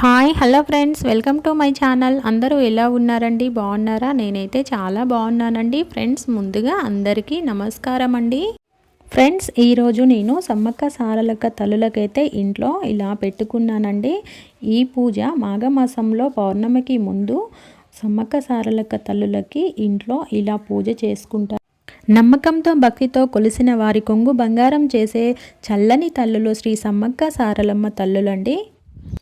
Hi hello friends, welcome to my channel. అందరూ ఎలా ఉన్నారండి? బాగున్నారా? నేనైతే చాలా బాగున్నానండి. ఫ్రెండ్స్, ముందుగా అందరికీ నమస్కారం అండి. ఫ్రెండ్స్, ఈరోజు నేను సమ్మక్క సారలక్క తల్లులకైతే ఇంట్లో ఇలా పెట్టుకున్నానండి. ఈ పూజ మాఘమాసంలో పౌర్ణమికి ముందు సమ్మక్క సారలక్క తల్లులకి ఇంట్లో ఇలా పూజ చేసుకుంటారు. నమ్మకంతో భక్తితో కొలిసిన వారి కొంగు బంగారం చేసే చల్లని తల్లులు శ్రీ సమ్మక్క సారలమ్మ తల్లులండి.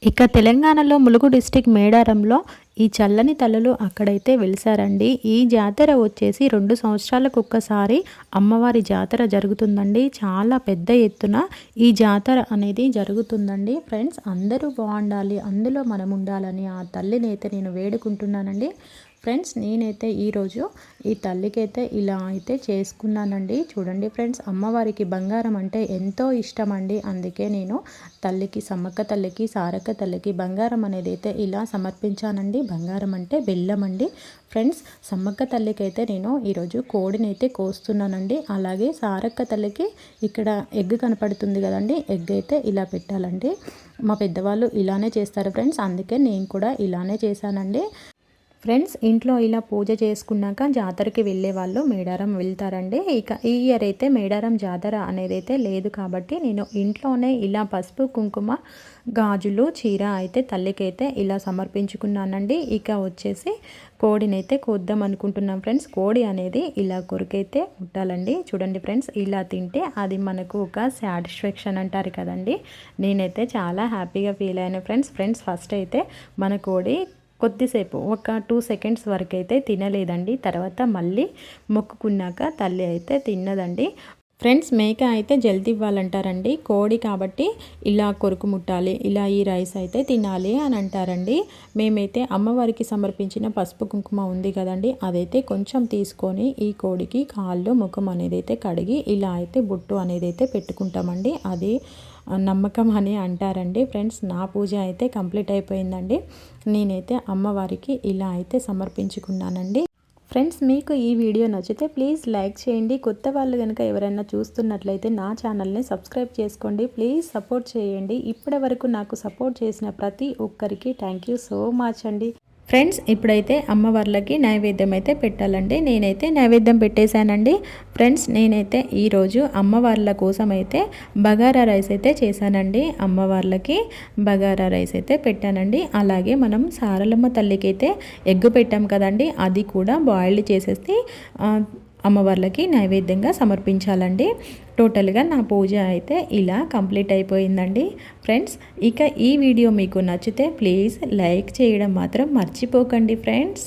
ఇక తెలంగాణలో ములుగు డిస్టిక్ మేడారంలో ఈ చల్లని తల్లులు అక్కడైతే వెలిసారండి. ఈ జాతర వచ్చేసి 2 సంవత్సరాలకు ఒక్కసారి అమ్మవారి జాతర జరుగుతుందండి. చాలా పెద్ద ఎత్తున ఈ జాతర అనేది జరుగుతుందండి. ఫ్రెండ్స్, అందరూ బాగుండాలి, అందులో మనం ఉండాలని ఆ తల్లిని అయితే నేను వేడుకుంటున్నానండి. ఫ్రెండ్స్, నేనైతే ఈరోజు ఈ తల్లికైతే ఇలా అయితే చేసుకున్నానండి. చూడండి ఫ్రెండ్స్, అమ్మవారికి బంగారం అంటే ఎంతో ఇష్టం అండి. అందుకే నేను తల్లికి, సమ్మక్క తల్లికి, సారక్క తల్లికి బంగారం అనేది అయితే ఇలా సమర్పించానండి. బంగారం అంటే బెల్లం అండి. ఫ్రెండ్స్, సమ్మక్క తల్లికి అయితే నేను ఈరోజు కోడిని అయితే కోస్తున్నానండి. అలాగే సారక్క తల్లికి ఇక్కడ ఎగ్ కనపడుతుంది కదండి, ఎగ్ అయితే ఇలా పెట్టాలండి. మా పెద్దవాళ్ళు ఇలానే చేస్తారు ఫ్రెండ్స్, అందుకే నేను కూడా ఇలానే చేశానండి. ఫ్రెండ్స్, ఇంట్లో ఇలా పూజ చేసుకున్నాక జాతరకి వెళ్ళే వాళ్ళు మేడారం వెళ్తారండి. ఇక ఈ ఇయర్ అయితే మేడారం జాతర అనేది అయితే లేదు కాబట్టి నేను ఇంట్లోనే ఇలా పసుపు కుంకుమ గాజులు చీర అయితే తల్లికైతే ఇలా సమర్పించుకున్నానండి. ఇక వచ్చేసి కోడినైతే కోద్దాం అనుకుంటున్నాం ఫ్రెండ్స్. కోడి అనేది ఇలా కొరికైతే ముట్టాలండి. చూడండి ఫ్రెండ్స్, ఇలా తింటే అది మనకు ఒక సాటిస్ఫాక్షన్ అంటారు కదండి. నేనైతే చాలా హ్యాపీగా ఫీల్ అయ్యాను ఫ్రెండ్స్. ఫస్ట్ అయితే మన కోడి కొద్దిసేపు ఒక 2 సెకండ్స్ వరకు అయితే తినలేదండి. తర్వాత మళ్ళీ మొక్కుకున్నాక తల్లి అయితే తిన్నదండి. ఫ్రెండ్స్, మేక అయితే జల్దీ ఇవ్వాలంటారండి. కోడి కాబట్టి ఇలా కొరుకు ముట్టాలి, ఇలా ఈ రైస్ అయితే తినాలి అని అంటారండి. మేమైతే అమ్మవారికి సమర్పించిన పసుపు కుంకుమ ఉంది కదండి, అదైతే కొంచెం తీసుకొని ఈ కోడికి కాళ్ళు ముఖం అనేది అయితే కడిగి ఇలా అయితే బొట్టు అనేది అయితే పెట్టుకుంటామండి. అది నమ్మకం అని అంటారండి. ఫ్రెండ్స్, నా పూజ అయితే కంప్లీట్ అయిపోయిందండి. నేనైతే అమ్మవారికి ఇలా అయితే సమర్పించుకున్నానండి. ఫ్రెండ్స్, మీకు ఈ వీడియో నచ్చితే ప్లీజ్ లైక్ చేయండి. కొత్త వాళ్ళు కనుక ఎవరైనా చూస్తున్నట్లయితే నా ఛానల్ని సబ్స్క్రైబ్ చేసుకోండి. ప్లీజ్ సపోర్ట్ చేయండి. ఇప్పటి వరకు నాకు సపోర్ట్ చేసిన ప్రతి ఒక్కరికి థ్యాంక్ యూ సో మచ్ అండి. ఫ్రెండ్స్, ఇప్పుడైతే అమ్మవార్లకి నైవేద్యం అయితే పెట్టాలండి. నేనైతే నైవేద్యం పెట్టేశానండి. ఫ్రెండ్స్, నేనైతే ఈరోజు అమ్మవార్ల కోసం అయితే బగారా రైస్ అయితే చేశానండి. అమ్మవార్లకి బగారా రైస్ అయితే పెట్టానండి. అలాగే మనం సారలమ్మ తల్లికి అయితే ఎగ్గు పెట్టాం కదండి, అది కూడా బాయిల్డ్ చేసేసి అమ్మవార్లకి నైవేద్యంగా సమర్పించాలండి. టోటల్గా నా పూజ అయితే ఇలా కంప్లీట్ అయిపోయిందండి. ఫ్రెండ్స్, ఇక ఈ వీడియో మీకు నచ్చితే ప్లీజ్ లైక్ చేయడం మాత్రం మర్చిపోకండి ఫ్రెండ్స్.